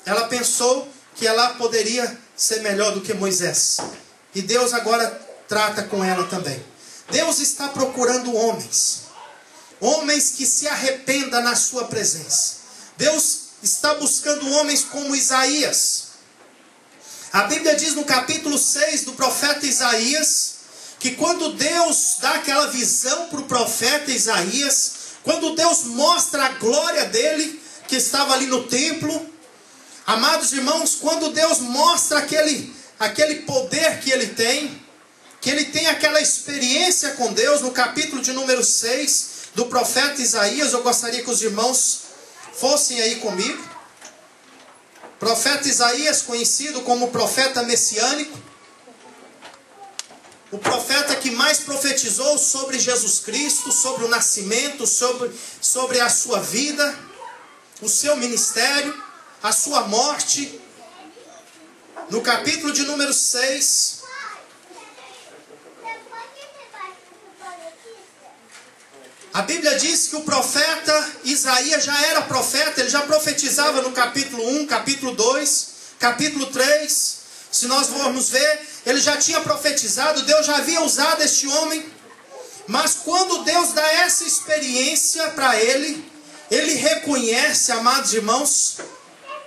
Ela pensou que ela poderia ser melhor do que Moisés. E Deus agora trata com ela também. Deus está procurando homens. Homens que se arrependam na sua presença. Deus está buscando homens como Isaías. A Bíblia diz no capítulo 6 do profeta Isaías, que quando Deus dá aquela visão para o profeta Isaías, quando Deus mostra a glória dele, que estava ali no templo, amados irmãos, quando Deus mostra aquele poder que ele tem aquela experiência com Deus, no capítulo de número 6 do profeta Isaías, eu gostaria que os irmãos fossem aí comigo. Profeta Isaías, conhecido como profeta messiânico, o profeta que mais profetizou sobre Jesus Cristo, sobre o nascimento, sobre a sua vida, o seu ministério, a sua morte. No capítulo de número 6, a Bíblia diz que o profeta Isaías já era profeta, ele já profetizava no capítulo 1, capítulo 2, capítulo 3. Se nós formos ver, ele já tinha profetizado, Deus já havia usado este homem. Mas quando Deus dá essa experiência para ele, ele reconhece, amados irmãos,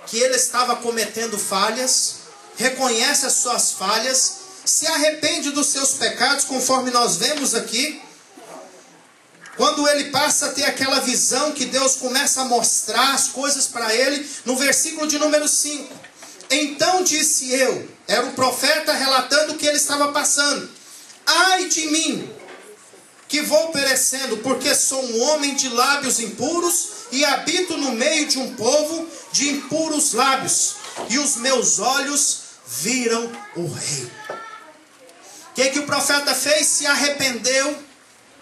que ele estava cometendo falhas, reconhece as suas falhas, se arrepende dos seus pecados, conforme nós vemos aqui. Quando ele passa a ter aquela visão que Deus começa a mostrar as coisas para ele, no versículo de número 5. Então disse eu, era o profeta relatando o que ele estava passando. Ai de mim, que vou perecendo, porque sou um homem de lábios impuros e habito no meio de um povo de impuros lábios. E os meus olhos viram o rei. O que o profeta fez? Se arrependeu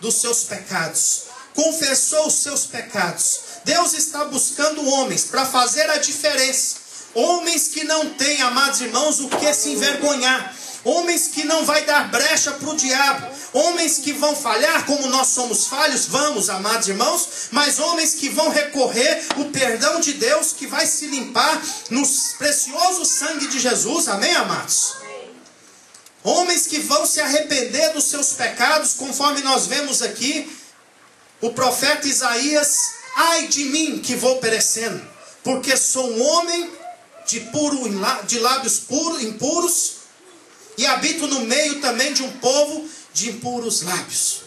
dos seus pecados, confessou os seus pecados. Deus está buscando homens para fazer a diferença. Homens que não têm, amados irmãos, o que se envergonhar. Homens que não vai dar brecha para o diabo. Homens que vão falhar como nós somos falhos, vamos, amados irmãos. Mas homens que vão recorrer o perdão de Deus, que vai se limpar no precioso sangue de Jesus. Amém, amados? Homens que vão se arrepender dos seus pecados, conforme nós vemos aqui. O profeta Isaías, ai de mim que vou perecendo, porque sou um homem de lábios impuros, e habito no meio também de um povo de impuros lábios.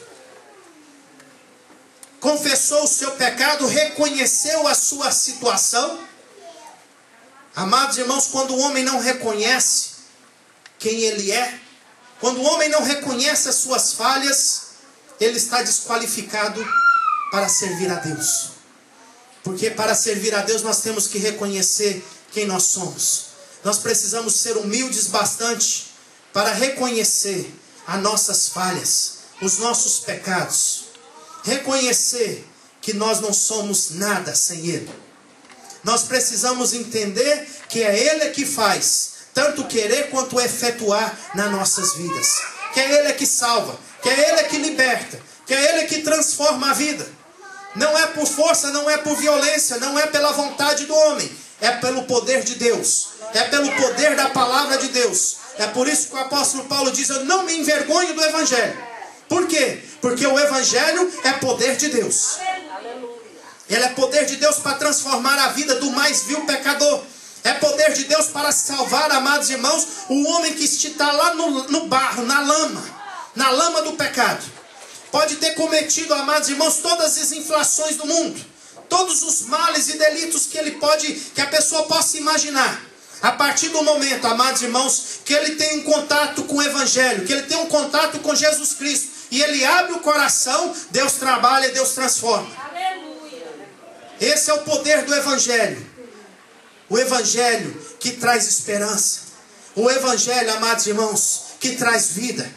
Confessou o seu pecado, reconheceu a sua situação. Amados irmãos, quando o homem não reconhece quem ele é, quando o homem não reconhece as suas falhas, ele está desqualificado para servir a Deus. Porque para servir a Deus nós temos que reconhecer quem nós somos. Nós precisamos ser humildes bastante para reconhecer as nossas falhas, os nossos pecados. Reconhecer que nós não somos nada sem Ele. Nós precisamos entender que é Ele que faz, tanto querer quanto efetuar nas nossas vidas. Que é Ele que salva, que é Ele que liberta, que é Ele que transforma a vida. Não é por força, não é por violência, não é pela vontade do homem. É pelo poder de Deus. É pelo poder da palavra de Deus. É por isso que o apóstolo Paulo diz, eu não me envergonho do Evangelho. Por quê? Porque o Evangelho é poder de Deus. Ele é poder de Deus para transformar a vida do mais vil pecador. É poder de Deus para salvar, amados irmãos, o homem que está lá no barro, na lama do pecado. Pode ter cometido, amados irmãos, todas as infrações do mundo, todos os males e delitos que a pessoa possa imaginar. A partir do momento, amados irmãos, que ele tem um contato com o Evangelho, que ele tem um contato com Jesus Cristo, e ele abre o coração, Deus trabalha, Deus transforma. Aleluia. Esse é o poder do Evangelho. O Evangelho que traz esperança. O Evangelho, amados irmãos, que traz vida.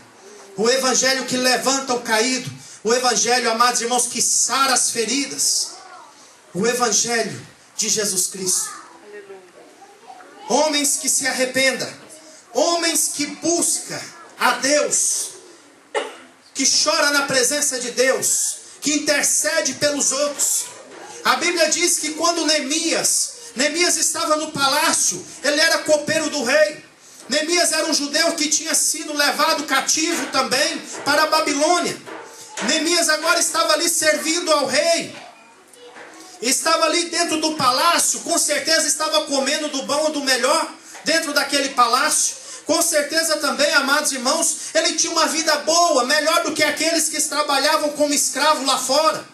O evangelho que levanta o caído. O evangelho, amados irmãos, que sara as feridas. O evangelho de Jesus Cristo. Homens que se arrependam. Homens que buscam a Deus. Que chora na presença de Deus. Que intercede pelos outros. A Bíblia diz que quando Neemias estava no palácio, ele era copeiro do rei. Neemias era um judeu que tinha sido levado cativo também para a Babilônia. Neemias agora estava ali servindo ao rei. Estava ali dentro do palácio, com certeza estava comendo do bom ou do melhor dentro daquele palácio. Com certeza também, amados irmãos, ele tinha uma vida boa, melhor do que aqueles que trabalhavam como escravo lá fora.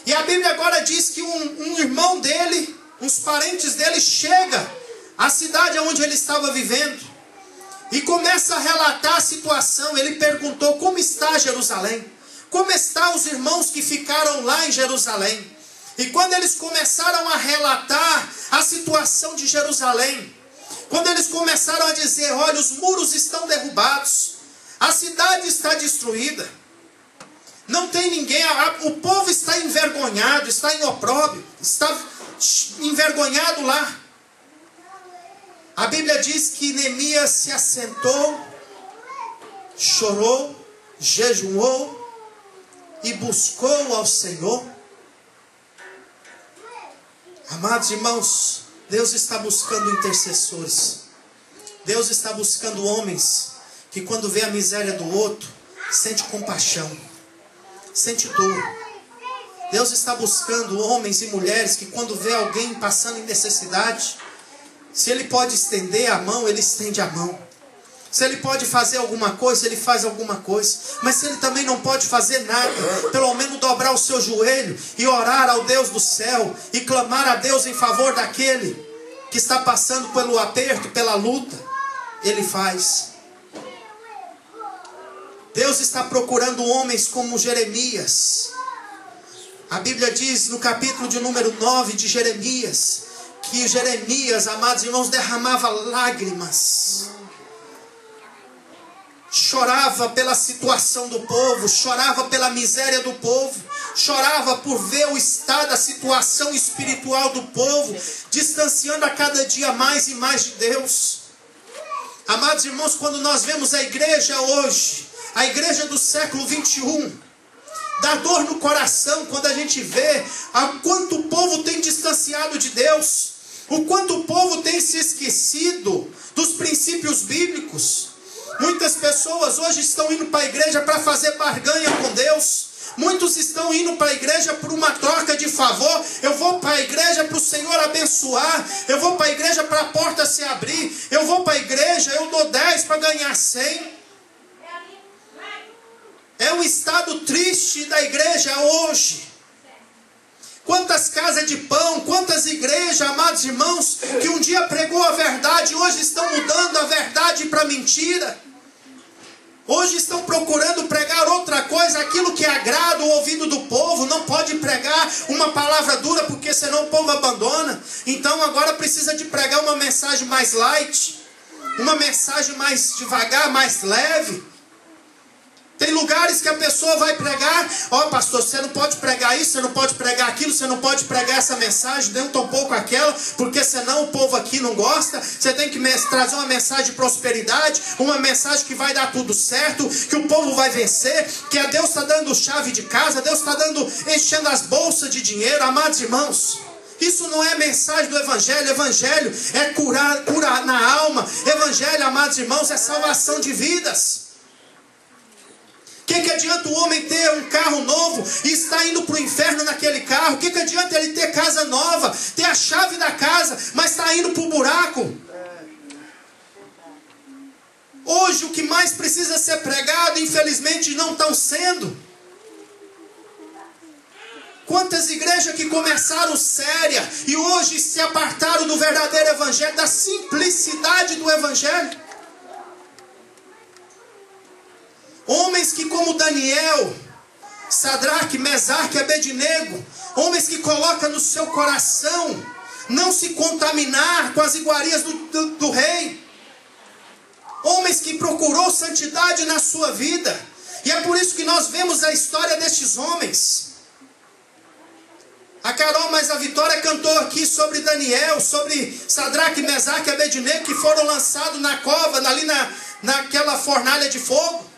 E a Bíblia agora diz que um irmão dele, uns parentes dele, chega à cidade onde ele estava vivendo e começa a relatar a situação. Ele perguntou: como está Jerusalém? Como estão os irmãos que ficaram lá em Jerusalém? E quando eles começaram a relatar a situação de Jerusalém, quando eles começaram a dizer: olha, os muros estão derrubados, a cidade está destruída, não tem ninguém, o povo está envergonhado, está em opróbrio, está envergonhado lá. A Bíblia diz que Neemias se assentou, chorou, jejuou e buscou ao Senhor. Amados irmãos, Deus está buscando intercessores. Deus está buscando homens que quando vê a miséria do outro, sente compaixão, sente dor. Deus está buscando homens e mulheres que quando vê alguém passando em necessidade, se ele pode estender a mão, ele estende a mão. Se ele pode fazer alguma coisa, ele faz alguma coisa. Mas se ele também não pode fazer nada, pelo menos dobrar o seu joelho e orar ao Deus do céu e clamar a Deus em favor daquele que está passando pelo aperto, pela luta, ele faz. Deus está procurando homens como Jeremias. A Bíblia diz no capítulo de número 9 de Jeremias, que Jeremias, amados irmãos, derramava lágrimas. Chorava pela situação do povo, chorava pela miséria do povo, chorava por ver o estado, a situação espiritual do povo, distanciando a cada dia mais e mais de Deus. Amados irmãos, quando nós vemos a igreja hoje, a igreja do século 21, dá dor no coração quando a gente vê o quanto o povo tem distanciado de Deus, o quanto o povo tem se esquecido dos princípios bíblicos. Muitas pessoas hoje estão indo para a igreja para fazer barganha com Deus. Muitos estão indo para a igreja por uma troca de favor. Eu vou para a igreja para o Senhor abençoar. Eu vou para a igreja para a porta se abrir. Eu vou para a igreja, eu dou 10 para ganhar 100. É um estado triste da igreja hoje. Quantas casas de pão, quantas igrejas, amados irmãos, que um dia pregou a verdade, hoje estão mudando a verdade para mentira. Hoje estão procurando pregar outra coisa, aquilo que agrada o ouvido do povo. Não pode pregar uma palavra dura, porque senão o povo abandona. Então agora precisa de pregar uma mensagem mais light, uma mensagem mais devagar, mais leve. Tem lugares que a pessoa vai pregar: ó, pastor, você não pode pregar isso, você não pode pregar aquilo, você não pode pregar essa mensagem, nem um pouco aquela, porque senão o povo aqui não gosta. Você tem que trazer uma mensagem de prosperidade, uma mensagem que vai dar tudo certo, que o povo vai vencer, que Deus está dando chave de casa, Deus está enchendo as bolsas de dinheiro. Amados irmãos, isso não é mensagem do Evangelho. Evangelho é curar na alma. Evangelho, amados irmãos, é salvação de vidas. O que adianta o homem ter um carro novo e estar indo para o inferno naquele carro? O que adianta ele ter casa nova, ter a chave da casa, mas está indo para o buraco? Hoje o que mais precisa ser pregado, infelizmente, não estão sendo. Quantas igrejas que começaram séria e hoje se apartaram do verdadeiro Evangelho, da simplicidade do Evangelho. Homens que, como Daniel, Sadraque, Mesaque e Abednego, homens que colocam no seu coração não se contaminar com as iguarias do rei. Homens que procurou santidade na sua vida. E é por isso que nós vemos a história destes homens. A Carol, mas a Vitória cantou aqui sobre Daniel, sobre Sadraque, Mesaque e Abednego, que foram lançados na cova, ali naquela fornalha de fogo.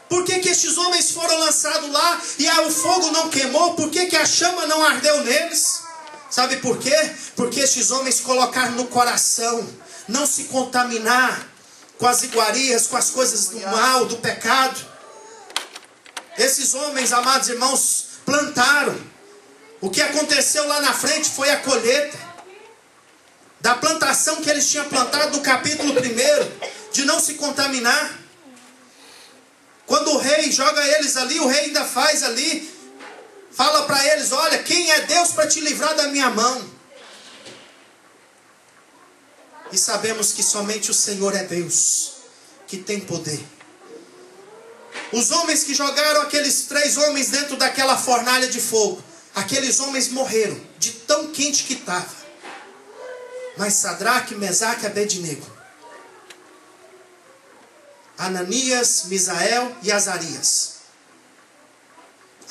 Por que estes homens foram lançados lá e o fogo não queimou? Por que a chama não ardeu neles? Sabe por quê? Porque estes homens colocaram no coração não se contaminar com as iguarias, com as coisas do mal, do pecado. Esses homens, amados irmãos, plantaram. O que aconteceu lá na frente foi a colheita da plantação que eles tinham plantado no capítulo 1, de não se contaminar. Quando o rei joga eles ali, o rei ainda faz ali, fala para eles: olha, quem é Deus para te livrar da minha mão? E sabemos que somente o Senhor é Deus, que tem poder. Os homens que jogaram aqueles 3 homens dentro daquela fornalha de fogo, aqueles homens morreram, de tão quente que estava. Mas Sadraque, Mesaque e Abednego, Ananias, Misael e Azarias,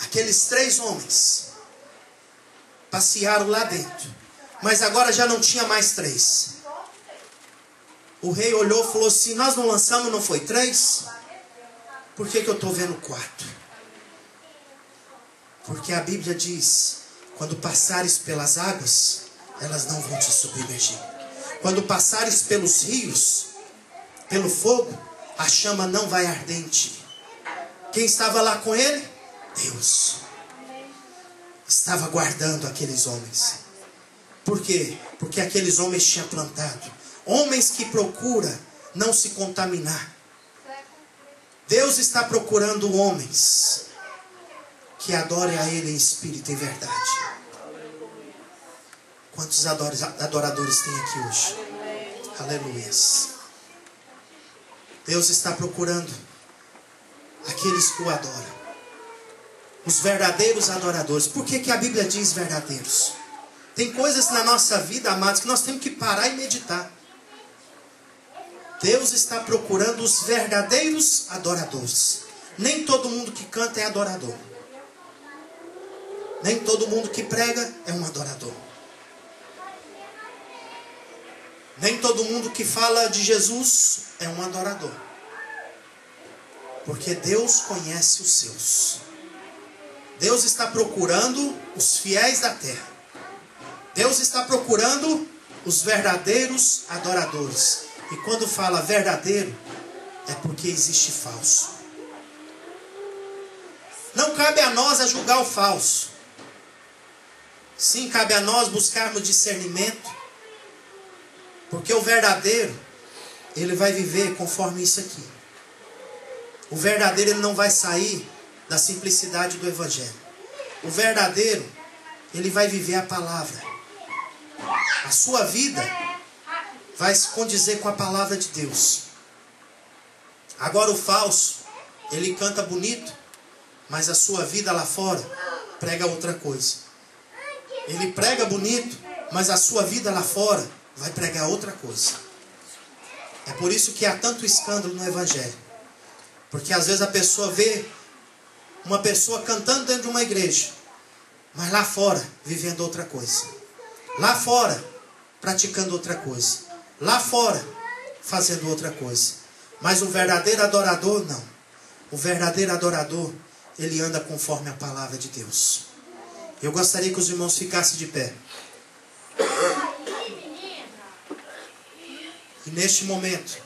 aqueles 3 homens, passearam lá dentro. Mas agora já não tinha mais 3. O rei olhou e falou assim: nós não lançamos, não foi 3? Por que eu estou vendo 4? Porque a Bíblia diz: quando passares pelas águas, elas não vão te submergir. Quando passares pelos rios, pelo fogo, a chama não vai arder em ti. Quem estava lá com ele? Deus. Estava guardando aqueles homens. Por quê? Porque aqueles homens tinham plantado. Homens que procuram não se contaminar. Deus está procurando homens que adorem a Ele em espírito e verdade. Quantos adoradores tem aqui hoje? Aleluias. Deus está procurando aqueles que o adoram. Os verdadeiros adoradores. Por que a Bíblia diz verdadeiros? Tem coisas na nossa vida, amados, que nós temos que parar e meditar. Deus está procurando os verdadeiros adoradores. Nem todo mundo que canta é adorador. Nem todo mundo que prega é um adorador. Nem todo mundo que fala de Jesus é um adorador. Porque Deus conhece os seus. Deus está procurando os fiéis da terra. Deus está procurando os verdadeiros adoradores. E quando fala verdadeiro, é porque existe falso. Não cabe a nós a julgar o falso. Sim, cabe a nós buscarmos discernimento. Porque o verdadeiro, ele vai viver conforme isso aqui. O verdadeiro, ele não vai sair da simplicidade do Evangelho. O verdadeiro, ele vai viver a palavra. A sua vida vai se condizer com a palavra de Deus. Agora o falso, ele canta bonito, mas a sua vida lá fora prega outra coisa. Ele prega bonito, mas a sua vida lá fora vai pregar outra coisa. É por isso que há tanto escândalo no Evangelho. Porque às vezes a pessoa vê uma pessoa cantando dentro de uma igreja, mas lá fora vivendo outra coisa. Lá fora praticando outra coisa. Lá fora fazendo outra coisa. Mas o verdadeiro adorador não. O verdadeiro adorador, ele anda conforme a palavra de Deus. Eu gostaria que os irmãos ficassem de pé. E neste momento,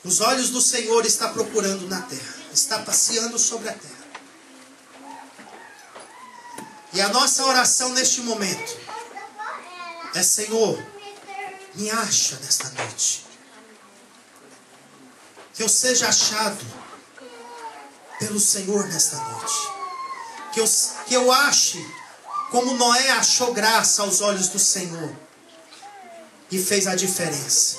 os olhos do Senhor estão procurando na terra. Está passeando sobre a terra. E a nossa oração neste momento é: Senhor, me acha nesta noite. Que eu seja achado pelo Senhor nesta noite. Que eu ache como Noé achou graça aos olhos do Senhor e fez a diferença.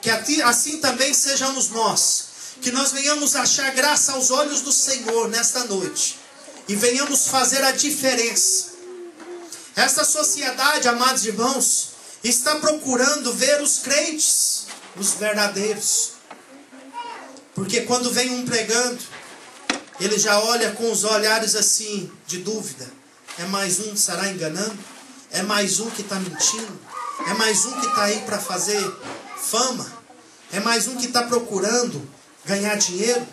Que assim também sejamos nós. Que nós venhamos achar graça aos olhos do Senhor nesta noite e venhamos fazer a diferença. Esta sociedade, amados irmãos, está procurando ver os crentes os verdadeiros. Porque quando vem um pregando, ele já olha com os olhares assim, de dúvida. É mais um que estará enganando? É mais um que está mentindo? É mais um que está aí para fazer fama? É mais um que está procurando ganhar dinheiro?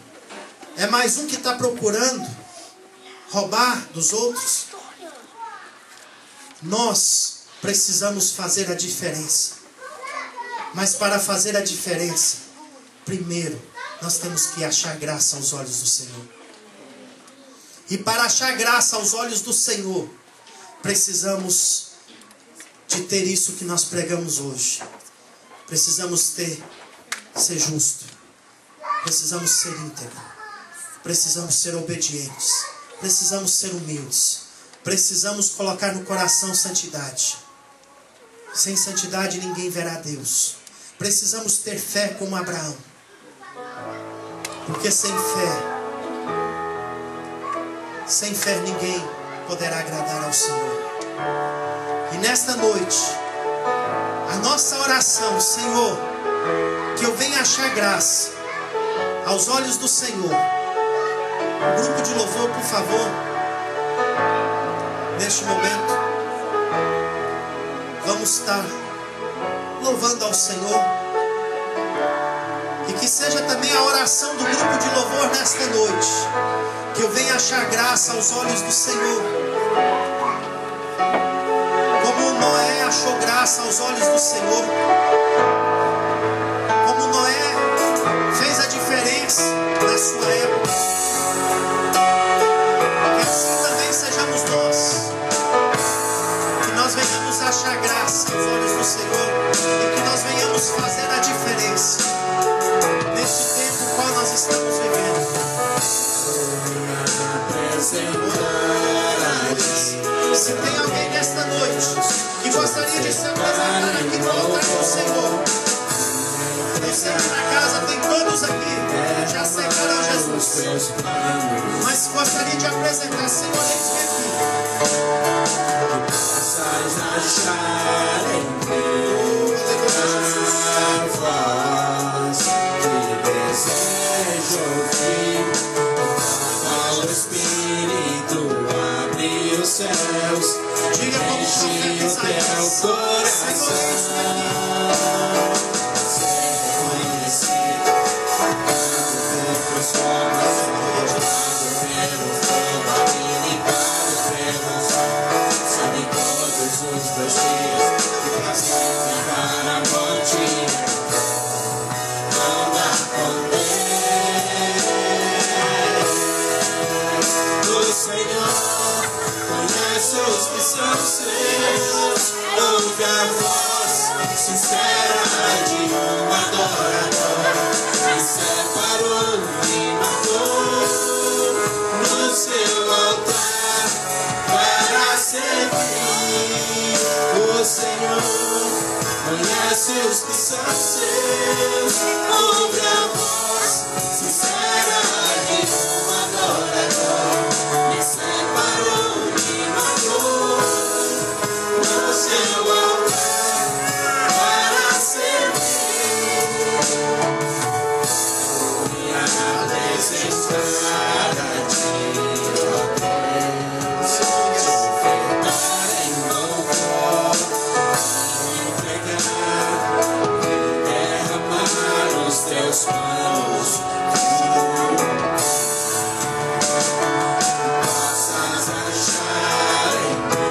É mais um que está procurando roubar dos outros? Nós precisamos fazer a diferença. Mas para fazer a diferença, primeiro, nós temos que achar graça aos olhos do Senhor. E para achar graça aos olhos do Senhor, precisamos de ter isso que nós pregamos hoje. Precisamos ser justo. Precisamos ser íntegro. Precisamos ser obedientes. Precisamos ser humildes. Precisamos colocar no coração santidade. Sem santidade ninguém verá Deus. Precisamos ter fé como Abraão. Porque sem fé ninguém poderá agradar ao Senhor. E nesta noite, a nossa oração, Senhor, que eu venha achar graça aos olhos do Senhor. O grupo de louvor, por favor, neste momento, vamos estar louvando ao Senhor. E que seja também a oração do grupo de louvor nesta noite, que eu venha achar graça aos olhos do Senhor. Como Noé achou graça aos olhos do Senhor. Como Noé fez a diferença na sua época. Que assim também sejamos nós. Que nós venhamos achar graça aos olhos do Senhor. E que nós venhamos fazer a diferença neste tempo no qual nós estamos vivendo. Se tem alguém nesta noite que gostaria de se apresentar aqui no altar do Senhor, eu sei que na casa tem todos aqui que já aceitaram Jesus, mas gostaria de apresentar, Senhor, eis-me aqui. Céus, diga como enche o teu coração, ser reconhecido, transformado pelo fogo, habilitado pelos olhos, sabe todos os teus filhos que passam para a morte, anda com Deus, o Senhor. Conhece os que são seus, ouve a voz sincera de um adorador, que separou e matou no seu altar para servir o Senhor. Conhece os que são seus, ouve a voz sincera de um adorador, que separou no seu altar para servir e a presença de Deus, se ofertar em louvor, entregar e derramar os teus planos. Possas achar em mim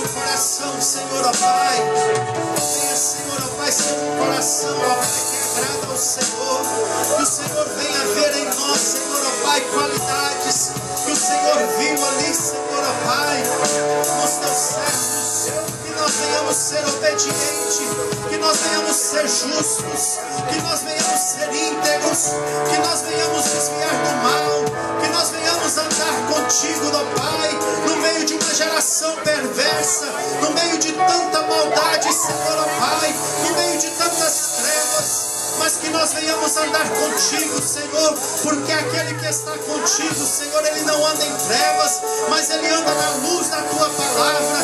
coração, Senhor, ó Pai. Venha, Senhor, ó Pai, ser um coração, ó Pai, que agrada ao Senhor. Que o Senhor venha ver em nós, Senhor, ó Pai, qualidades que o Senhor viu ali, Senhor, ó Pai, nos teus servos. Que nós venhamos ser obedientes, que nós venhamos ser justos, que nós venhamos ser íntegros, que nós venhamos desviar do mal, que nós venhamos andar contigo, ó Pai, no meio de uma geração perversa, no meio de tanta maldade, Senhor, ó Pai, no meio de tantas trevas. Mas que nós venhamos andar contigo, Senhor, porque aquele que está contigo, Senhor, ele não anda em trevas, mas ele anda na luz da tua palavra.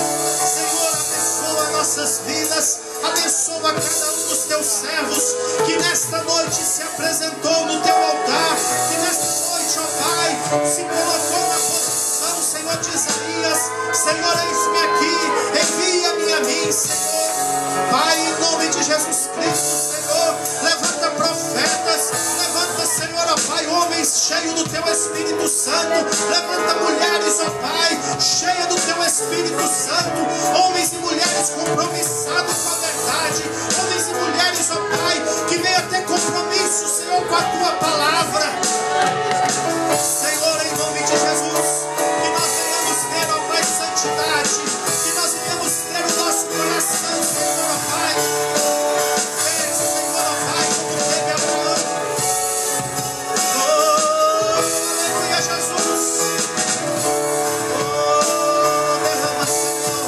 Senhor, abençoa nossas vidas, abençoa cada um dos teus servos que nesta noite se apresentou no teu altar, que nesta noite, ó Pai, se colocou na posição, Senhor, de Isaías. Senhor, eis-me aqui, envia-me a mim, Senhor. Pai, em nome de Jesus Cristo, Senhor, levanta profetas, levanta, Senhor, ó Pai, homens cheios do teu Espírito Santo, levanta mulheres, ó Pai, cheias do teu Espírito Santo, homens e mulheres compromissados com a verdade, homens e mulheres, ó Pai, que venham ter compromisso, Senhor, com a tua palavra. Senhor, em nome de Jesus, que nós venhamos ter, ó Pai, santidade, que nós venhamos ter o nosso coração, Senhor, ó Pai, Senhor, ó Pai, como teve Abraão. Oh, aleluia, Jesus. Oh, derrama, Senhor.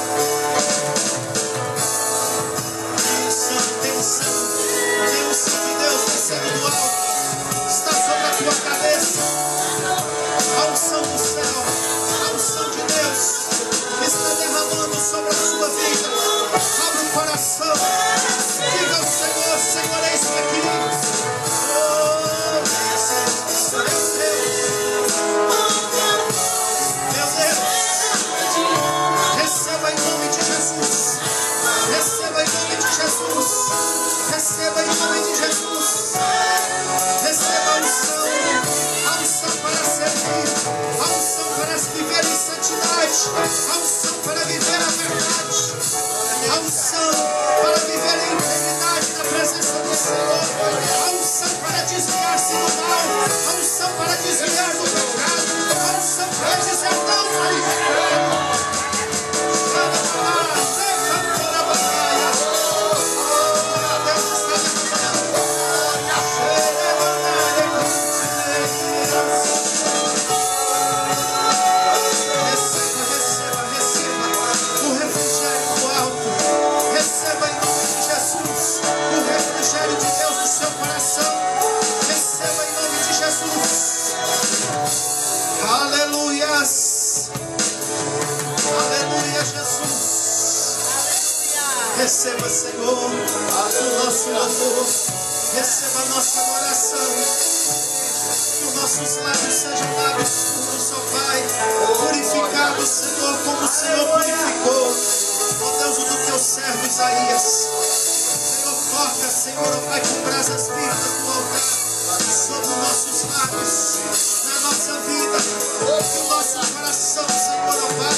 Tem unção de Deus descendo do alto, está sobre a tua cabeça. A unção do céu, a unção de Deus está derramando sobre a sua vida. Abra o coração, diga ao Senhor, Senhor, eis-me aqui. Oh, meu Deus, receba em nome de Jesus, receba em nome de Jesus, receba em nome de Jesus, receba a unção para servir, a unção para viver em santidade, a unção para viver a verdade, a unção para viver em integridade na presença do Senhor, a unção para desviar-se do mal, a unção para desviar do pecado, a unção para dizer não para o pecado. Receba, Senhor, o nosso louvor, receba a nossa adoração, que os nossos lábios sejam lábios puros, ó Pai, purificados, Senhor, como o Senhor purificou, ó Deus, o do teu servo Isaías. Senhor, toca, Senhor, ó Pai, com brasas vivas do altar, sobre os nossos lábios, na nossa vida, que o nosso coração, Senhor, ó Pai,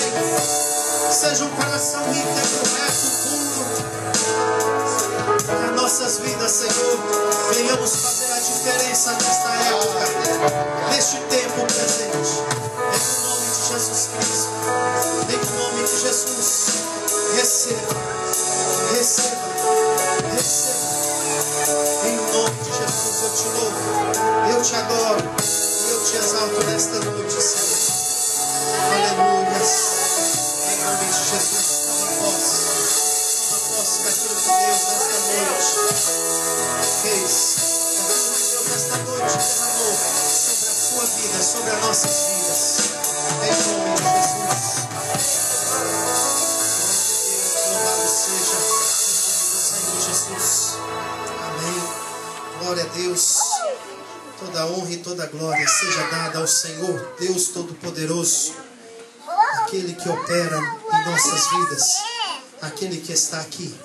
seja um coração íntegro, reto, puro. Nas nossas vidas, Senhor, venhamos fazer a diferença nesta época, neste tempo presente. Em nome de Jesus Cristo, em nome de Jesus, receba, receba, receba. Em nome de Jesus eu te louvo, eu te adoro, eu te exalto nesta noite, Senhor. Aleluia. Em nome de Jesus, toma posse daquilo que Deus nesta noite fez, daquilo que Deus nesta noite derramou sobre a sua vida, sobre as nossas vidas. Em nome de Jesus. Louvado seja o nome do Senhor Jesus. Amém. Glória a Deus. Toda honra e toda glória seja dada ao Senhor, Deus Todo-Poderoso, aquele que opera em nossas vidas, aquele que está aqui.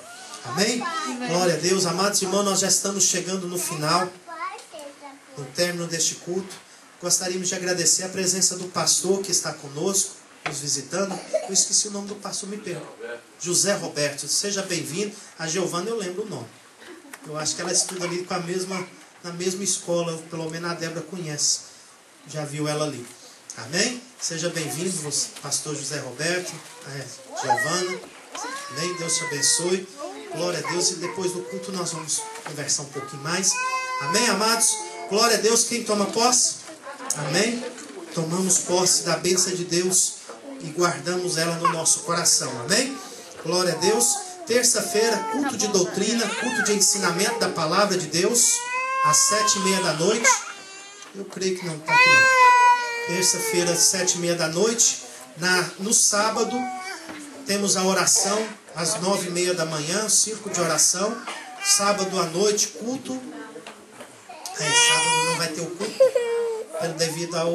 Amém? Glória a Deus. Amados irmãos, nós já estamos chegando no final, no término deste culto. Gostaríamos de agradecer a presença do pastor que está conosco, nos visitando. Eu esqueci o nome do pastor, me perco. José Roberto, seja bem-vindo. A Giovana eu lembro o nome. Eu acho que ela estuda ali na mesma escola, pelo menos a Débora conhece. Já viu ela ali. Amém? Seja bem-vindo, pastor José Roberto, Giovana. Amém? Deus te abençoe. Glória a Deus. E depois do culto nós vamos conversar um pouquinho mais. Amém, amados? Glória a Deus. Quem toma posse? Amém? Tomamos posse da bênção de Deus e guardamos ela no nosso coração. Amém? Glória a Deus. Terça-feira, culto de doutrina, culto de ensinamento da palavra de Deus, às 7h30 da noite. Eu creio que não está aqui não. Terça-feira, às 7h30 da noite. No sábado, temos a oração às 9h30 da manhã, círculo de oração. Sábado à noite, culto. Sábado não vai ter o culto, devido ao